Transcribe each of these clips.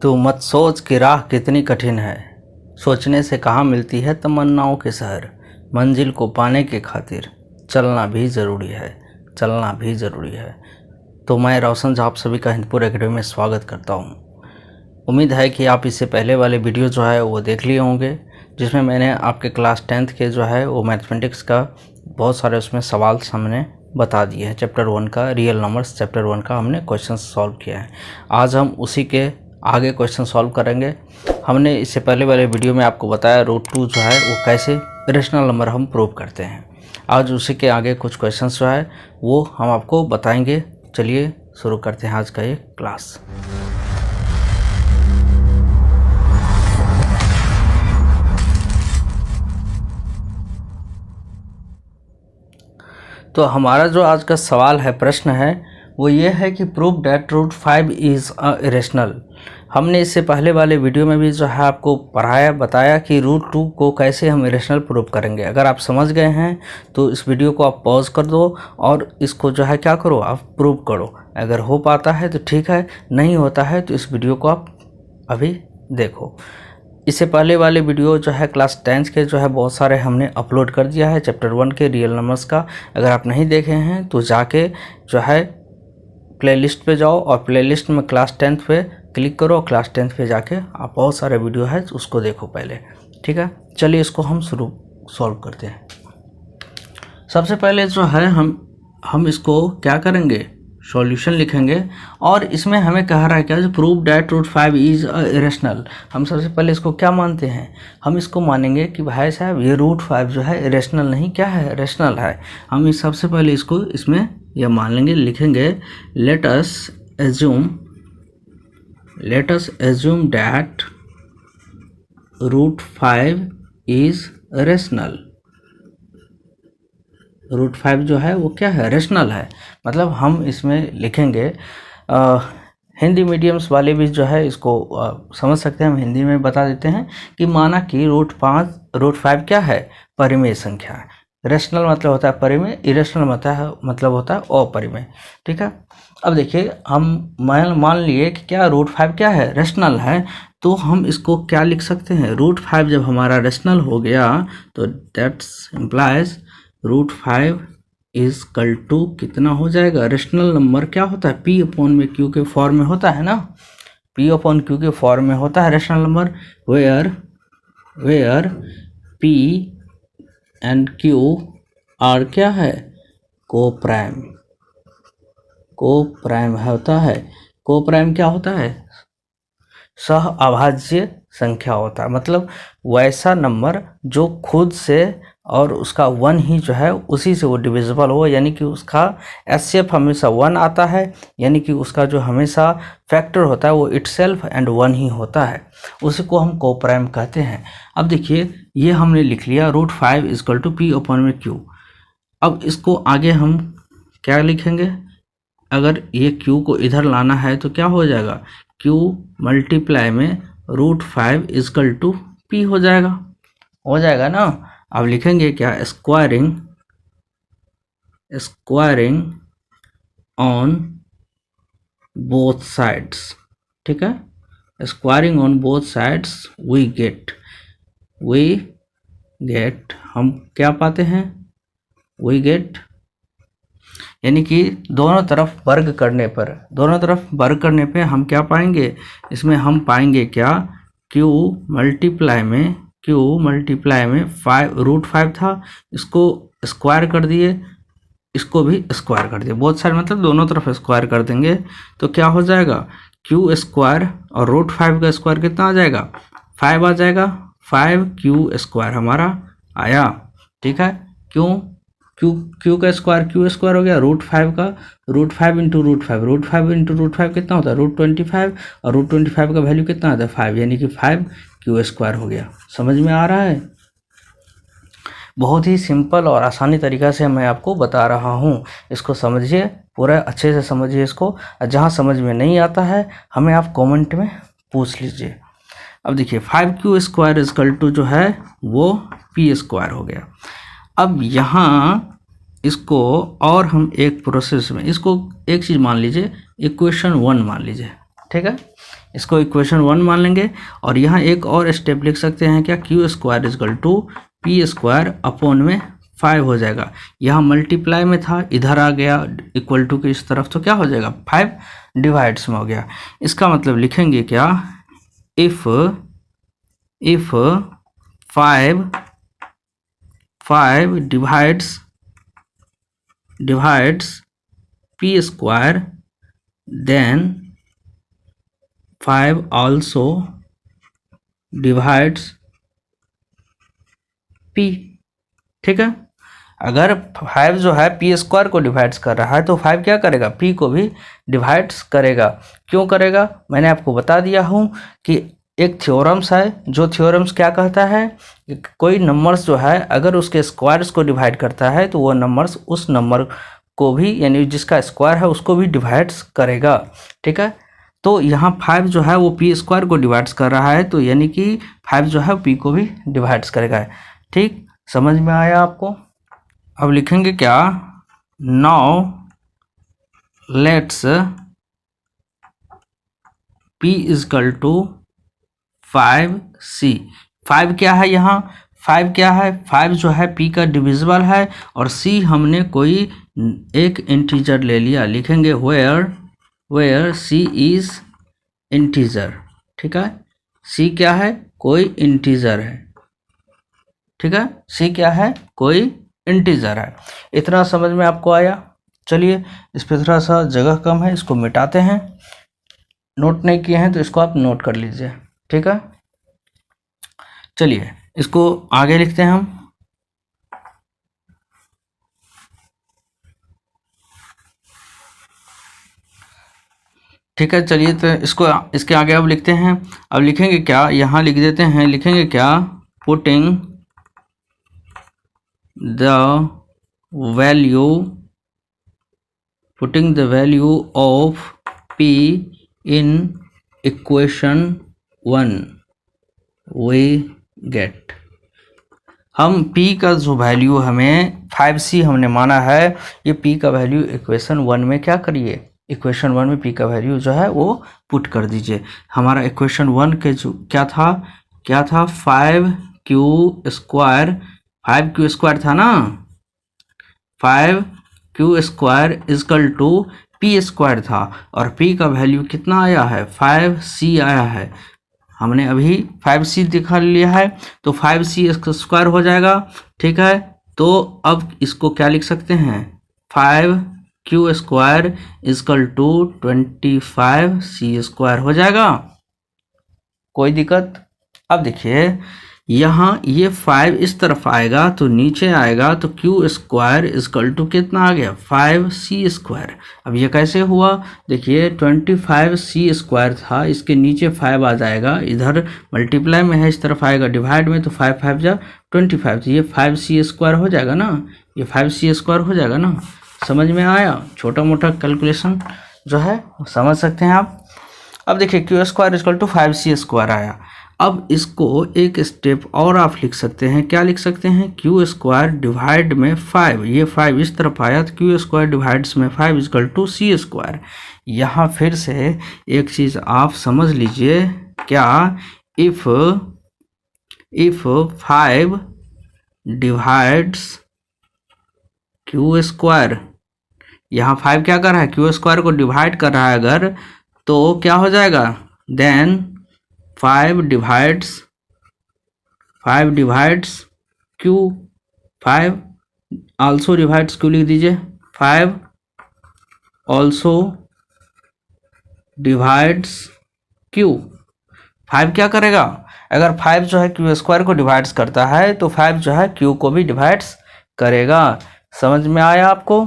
तू मत सोच कि राह कितनी कठिन है, सोचने से कहाँ मिलती है तमन्नाओं के शहर। मंजिल को पाने के खातिर चलना भी ज़रूरी है, चलना भी ज़रूरी है। तो मैं रोशन झा आप सभी का हिंदपुर एकेडमी में स्वागत करता हूँ। उम्मीद है कि आप इससे पहले वाले वीडियो जो है वो देख लिए होंगे, जिसमें मैंने आपके क्लास 10th के जो है वो मैथमेटिक्स का बहुत सारे उसमें सवाल सामने बता दिए हैं। चैप्टर 1 का रियल नंबर्स चैप्टर 1 का हमने क्वेश्चन सॉल्व किया है। आज हम उसी के आगे क्वेश्चन सॉल्व करेंगे। हमने इससे पहले वाले वीडियो में आपको बताया √2 जो है वो कैसे रेशनल नंबर हम प्रूव करते हैं। आज उसी के आगे कुछ क्वेश्चन जो है वो हम आपको बताएंगे। चलिए शुरू करते हैं आज का ये क्लास। तो हमारा जो आज का सवाल है, प्रश्न है, वो ये है कि प्रूव डैट √5 इज़ इरेशनल। हमने इससे पहले वाले वीडियो में भी जो है आपको बताया कि √2 को कैसे हम इरेशनल प्रूव करेंगे। अगर आप समझ गए हैं तो इस वीडियो को आप पॉज कर दो और इसको जो है क्या करो, आप प्रूव करो। अगर हो पाता है तो ठीक है, नहीं होता है तो इस वीडियो को आप अभी देखो। इससे पहले वाले वीडियो जो है क्लास 10th के जो है बहुत सारे हमने अपलोड कर दिया है चैप्टर 1 के रियल नंबर्स का। अगर आप नहीं देखे हैं तो जाके जो है प्लेलिस्ट पे जाओ और प्लेलिस्ट में क्लास 10th पे क्लिक करो और क्लास 10th पे जाके आप बहुत सारे वीडियो है उसको देखो पहले, ठीक है। चलिए इसको हम सॉल्व करते हैं। सबसे पहले जो है हम इसको क्या करेंगे, सॉल्यूशन लिखेंगे। और इसमें हमें कह रहा है क्या, प्रूव डैट √5 इज़ इरेशनल। हम सबसे पहले इसको क्या मानते हैं, हम इसको मानेंगे कि भाई साहब ये √5 जो है इरेशनल नहीं, क्या है, रेशनल है। हम इस सबसे पहले इसको इसमें यह मान लेंगे, लिखेंगे let us assume that √5 is rational. √5 जो है वो क्या है, रेशनल है। मतलब हम इसमें लिखेंगे, हिंदी मीडियम्स वाले भी जो है इसको समझ सकते हैं। हम हिंदी में बता देते हैं कि माना कि √5 क्या है, परिमेय संख्या है। रेशनल मतलब होता है परिमेय, इरेशनल मतलब होता है अपरिमेय, ठीक है। अब देखिए हम मान लिए कि क्या √5 क्या है, रेशनल है, तो हम इसको क्या लिख सकते हैं, √5 जब हमारा रेशनल हो गया तो दैट्स इम्प्लाइज √5 इज कल टू कितना हो जाएगा, रेशनल नंबर क्या होता है, P/Q के फॉर्म में होता है ना, P/Q के फॉर्म में होता है rational number, where P and Q are क्या है, कोप्राइम होता है। कोप्राइम क्या होता है, सह अभाज्य संख्या होता है। मतलब वैसा नंबर जो खुद से और उसका 1 ही जो है उसी से वो डिविजिबल हो, यानी कि उसका एचसीएफ हमेशा 1 आता है, यानी कि उसका जो हमेशा फैक्टर होता है वो इटसेल्फ एंड 1 ही होता है, उसी को हम कोप्राइम कहते हैं। अब देखिए ये हमने लिख लिया √5 इक्वल टू P/Q। अब इसको आगे हम क्या लिखेंगे, अगर ये Q को इधर लाना है तो क्या हो जाएगा, Q मल्टीप्लाई में √5 इक्वल टू P हो जाएगा ना। अब लिखेंगे क्या, स्क्वायरिंग ऑन बोथ साइड्स, ठीक है। Squaring on both sides we get हम क्या पाते हैं, वी गेट, यानी कि दोनों तरफ वर्ग करने पे हम क्या पाएंगे, इसमें हम पाएंगे क्या, Q मल्टीप्लाई में √5 था, इसको स्क्वायर कर दिए, इसको भी स्क्वायर कर दिए, बहुत सारे मतलब दोनों तरफ स्क्वायर कर देंगे तो क्या हो जाएगा, Q स्क्वायर और √5 का स्क्वायर कितना आ जाएगा, 5 आ जाएगा। 5Q स्क्वायर हमारा आया, ठीक है। Q का स्क्वायर हो गया, √5 का, √5 इंटू √5 कितना होता है, √25, और √25 का वैल्यू कितना आता है, 5, यानी कि 5Q स्क्वायर हो गया। समझ में आ रहा है, बहुत ही सिंपल और आसानी तरीका से मैं आपको बता रहा हूँ। इसको समझिए, पूरा अच्छे से समझिए इसको। जहाँ समझ में नहीं आता है हमें आप कमेंट में पूछ लीजिए। अब देखिए 5Q स्क्वायर इक्वल टू जो है वो P स्क्वायर हो गया। अब यहाँ इसको और हम एक प्रोसेस में इसको एक चीज़ मान लीजिए, इक्वेशन 1 मान लीजिए, ठीक है, इसको इक्वेशन 1 मान लेंगे। और यहाँ एक और स्टेप लिख सकते हैं क्या, Q square equal to P square upon में 5 हो जाएगा। यहाँ मल्टीप्लाई में था, इधर आ गया इक्वल टू के इस तरफ, तो क्या हो जाएगा 5 डिवाइड्स में हो गया। इसका मतलब लिखेंगे क्या, if 5 divides p square, then 5 also divides p। ठीक है, अगर 5 जो है पी स्क्वायर को डिवाइड्स कर रहा है तो 5 क्या करेगा, p को भी डिवाइड्स करेगा। क्यों करेगा, मैंने आपको बता दिया हूँ कि एक थ्योरम्स है, जो थ्योरम्स क्या कहता है कि कोई नंबर्स जो है अगर उसके स्क्वायर्स को डिवाइड करता है तो वो नंबर्स उस नंबर को भी, यानी जिसका स्क्वायर है उसको भी डिवाइड्स करेगा। ठीक है, तो यहाँ 5 जो है वो पी स्क्वायर को डिवाइड्स कर रहा है, तो यानी कि 5 जो है पी को भी डिवाइड्स करेगा। ठीक, समझ में आया आपको। अब लिखेंगे क्या, now let's p equal to 5c। 5 क्या है यहाँ, 5 क्या है, 5 जो है p का डिविजिबल है और c हमने कोई एक इंटीजर ले लिया। लिखेंगे वेयर c इज इंटीजर। ठीक है, c क्या है, कोई इंटीजर है। ठीक है, c क्या है, कोई इंटीजर है। इतना समझ में आपको आया। चलिए, इस पर थोड़ा सा जगह कम है, इसको मिटाते हैं। नोट नहीं किए हैं तो इसको आप नोट कर लीजिए। ठीक है, चलिए इसको आगे लिखते हैं हम। ठीक है, चलिए तो इसको इसके आगे अब लिखते हैं। अब लिखेंगे क्या, यहाँ लिख देते हैं, लिखेंगे क्या, putting the value of p in equation 1 we get. हम p का जो वैल्यू हमें 5c हमने माना है, ये p का वैल्यू इक्वेशन 1 में क्या करिए, इक्वेशन 1 में p का वैल्यू जो है वो पुट कर दीजिए। हमारा इक्वेशन 1 के जो क्या था 5q स्क्वायर था ना, 5q square equal to p square था, और p का वैल्यू कितना आया है, 5c आया है। हमने अभी 5c दिखा लिया है, तो 5c स्क्वायर हो जाएगा। ठीक है, तो अब इसको क्या लिख सकते हैं, 5q square equal to 25c square हो जाएगा। कोई दिक्कत। अब देखिए यहाँ ये 5 इस तरफ आएगा तो नीचे आएगा, तो q स्क्वायर इजकल टू कितना आ गया, 5c स्क्वायर। अब ये कैसे हुआ, देखिए 25c स्क्वायर था, इसके नीचे 5 आ जाएगा, इधर मल्टीप्लाई में है, इस तरफ आएगा डिवाइड में, तो 5 5 जा 25, तो ये 5c स्क्वायर हो जाएगा ना, ये 5c स्क्वायर हो जाएगा ना। समझ में आया, छोटा मोटा कैलकुलेशन जो है समझ सकते हैं आप। अब देखिए q square equal to 5c square आया। अब इसको एक स्टेप और आप लिख सकते हैं, क्या लिख सकते हैं, q स्क्वायर डिवाइड में 5, ये 5 इस तरफ आया तो q स्क्वायर डिवाइड्स में 5 इजकल टू c स्क्वायर। यहाँ फिर से एक चीज़ आप समझ लीजिए, क्या, इफ 5 डिवाइड्स q स्क्वायर, यहाँ 5 क्या कर रहा है, q स्क्वायर को डिवाइड कर रहा है अगर, तो क्या हो जाएगा, then 5 divides q, 5 also divides q लिख दीजिए, 5 आल्सो डिवाइड्स q। 5 क्या करेगा, अगर 5 जो है q स्क्वायर को डिवाइड्स करता है तो 5 जो है q को भी डिवाइड्स करेगा। समझ में आया आपको।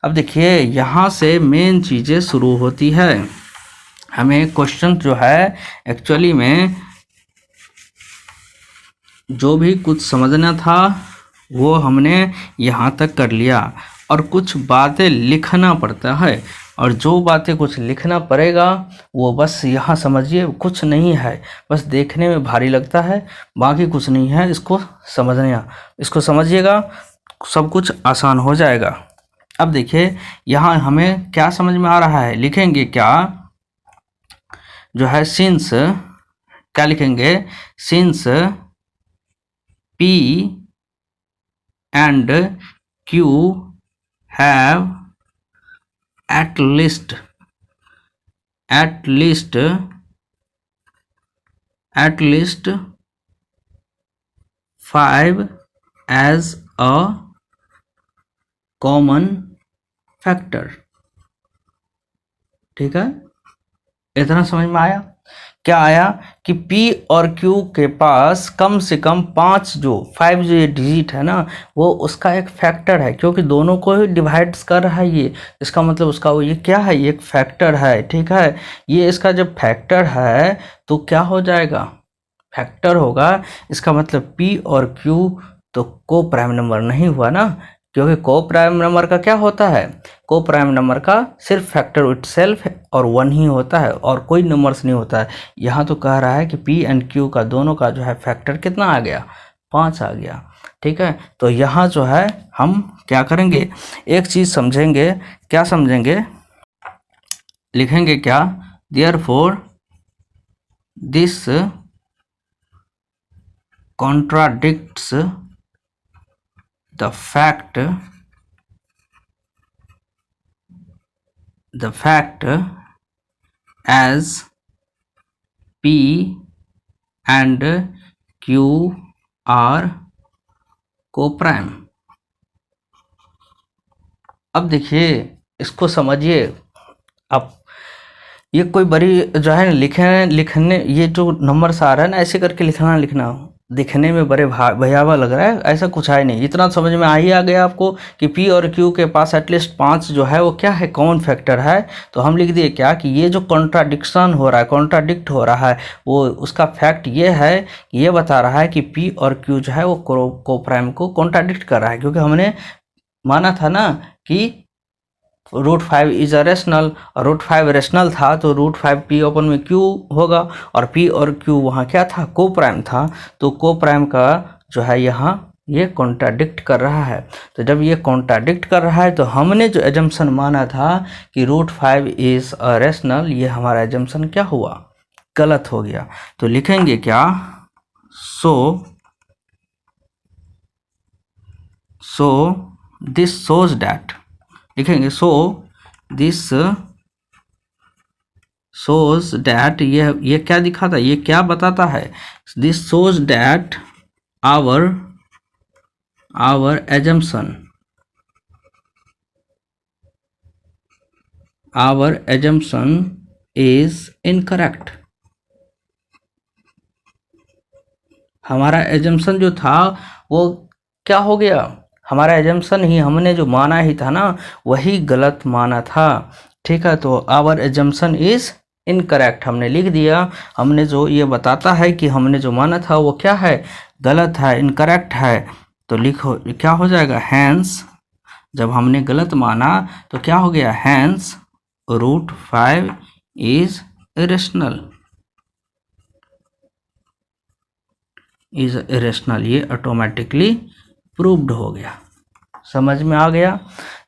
अब देखिए यहाँ से मेन चीज़ें शुरू होती है। हमें क्वेश्चन जो है एक्चुअली में जो भी कुछ समझना था वो हमने यहाँ तक कर लिया, और कुछ बातें लिखना पड़ता है, और जो बातें कुछ लिखना पड़ेगा वो बस यहाँ समझिए, कुछ नहीं है, बस देखने में भारी लगता है, बाकी कुछ नहीं है, इसको समझिएगा, सब कुछ आसान हो जाएगा। अब देखिए यहाँ हमें क्या समझ में आ रहा है, लिखेंगे क्या, जो है सिंस, क्या लिखेंगे, since P and Q have at least 5 as a common factor। ठीक है, इतना समझ में आया? क्या आया कि P और Q के पास कम से कम 5 जो ये डिजिट है ना, वो उसका एक फैक्टर है, क्योंकि दोनों को ही डिवाइड कर रहा है ये, इसका मतलब उसका वो ये क्या है, ये एक फैक्टर है। ठीक है, ये इसका जब फैक्टर है तो क्या हो जाएगा, फैक्टर होगा, इसका मतलब P और Q तो को प्राइम नंबर नहीं हुआ ना, क्योंकि को प्राइम नंबर का क्या होता है, को प्राइम नंबर का सिर्फ फैक्टर इटसेल्फ और 1 ही होता है और कोई नंबर्स नहीं होता है। यहाँ तो कह रहा है कि P एंड Q का दोनों का जो है फैक्टर कितना आ गया, 5 आ गया। ठीक है, तो यहाँ जो है हम क्या करेंगे, एक चीज़ समझेंगे, क्या समझेंगे, लिखेंगे क्या, therefore this contradicts the fact as P and Q are co-prime। अब देखिए, इसको समझिए। अब ये कोई बड़ी जो है लिखने ये जो नंबर्स आ रहा है ना, ऐसे करके लिखना दिखने में बड़े भयावह लग रहा है, ऐसा कुछ है नहीं। इतना समझ में आ गया आपको कि P और Q के पास एटलीस्ट 5 जो है वो क्या है, कॉमन फैक्टर है। तो हम लिख दिए क्या कि ये जो कॉन्ट्राडिक्शन हो रहा है, कॉन्ट्राडिक्ट हो रहा है, वो उसका फैक्ट ये है, ये बता रहा है कि P और Q जो है वो कोप्राइम को कॉन्ट्राडिक्ट कर रहा है, क्योंकि हमने माना था ना कि √5 इज अ रेशनल, और √5 रेशनल था तो √5 P ओपन में Q होगा, और P और Q वहाँ क्या था, को प्राइम था। तो को प्राइम का जो है यहाँ ये कॉन्ट्राडिक्ट कर रहा है। तो जब ये कॉन्ट्राडिक्ट कर रहा है तो हमने जो एजम्पशन माना था कि √5 इज अ रेशनल, ये हमारा एजम्पशन क्या हुआ, गलत हो गया। तो लिखेंगे क्या, सो दिस शोज दैट, लिखेंगे सो दिस शोज डैट, ये क्या दिखाता है, ये क्या बताता है, this shows that our assumption is incorrect. हमारा एजम्पशन जो था वो क्या हो गया, हमारा एजम्पशन ही, हमने जो माना ही था ना वही गलत माना था। ठीक है, तो आवर एजम्पशन इज इनकरेक्ट हमने लिख दिया। हमने जो ये बताता है कि हमने जो माना था वो क्या है, गलत है, इनकरेक्ट है। तो लिखो क्या हो जाएगा, हैंस, जब हमने गलत माना तो क्या हो गया, हैंस √5 इज इरेशनल, ये ऑटोमेटिकली प्रूव्ड हो गया। समझ में आ गया?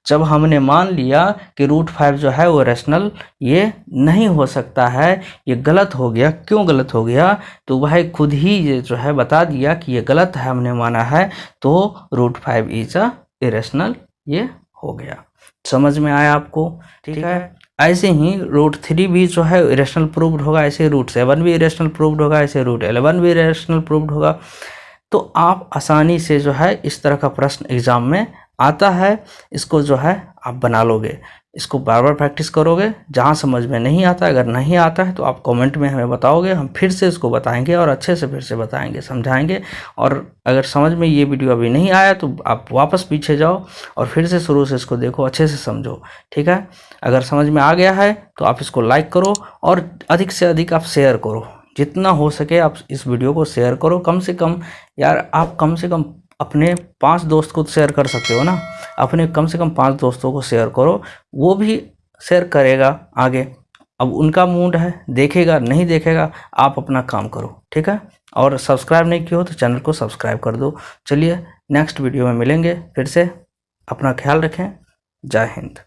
जब हमने मान लिया कि √5 जो है वो रेशनल ये नहीं हो सकता है, ये गलत हो गया। क्यों गलत हो गया, तो वह खुद ही ये जो है बता दिया कि ये गलत है, हमने माना है, तो √5 इज अ इरेशनल, ये हो गया। समझ में आया आपको? ठीक है, ऐसे ही √3 भी जो है इरेशनल प्रूव्ड होगा, ऐसे √7 भी इरेशनल प्रूव्ड होगा, ऐसे √11 भी इरेशनल प्रूव्ड होगा। तो आप आसानी से जो है इस तरह का प्रश्न एग्जाम में आता है, इसको जो है आप बना लोगे, इसको बार बार प्रैक्टिस करोगे। जहाँ समझ में नहीं आता, अगर नहीं आता है तो आप कमेंट में हमें बताओगे, हम फिर से इसको बताएंगे और अच्छे से फिर से बताएंगे, समझाएंगे। और अगर समझ में ये वीडियो अभी नहीं आया तो आप वापस पीछे जाओ और फिर से शुरू से इसको देखो, अच्छे से समझो। ठीक है, अगर समझ में आ गया है तो आप इसको लाइक करो और अधिक से अधिक आप शेयर करो, जितना हो सके आप इस वीडियो को शेयर करो। कम से कम यार, आप कम से कम अपने 5 दोस्त को शेयर कर सकते हो ना, अपने कम से कम 5 दोस्तों को शेयर करो, वो भी शेयर करेगा आगे। अब उनका मूड है, देखेगा नहीं देखेगा, आप अपना काम करो। ठीक है, और सब्सक्राइब नहीं किया हो तो चैनल को सब्सक्राइब कर दो। चलिए नेक्स्ट वीडियो में मिलेंगे फिर से, अपना ख्याल रखें, जय हिंद।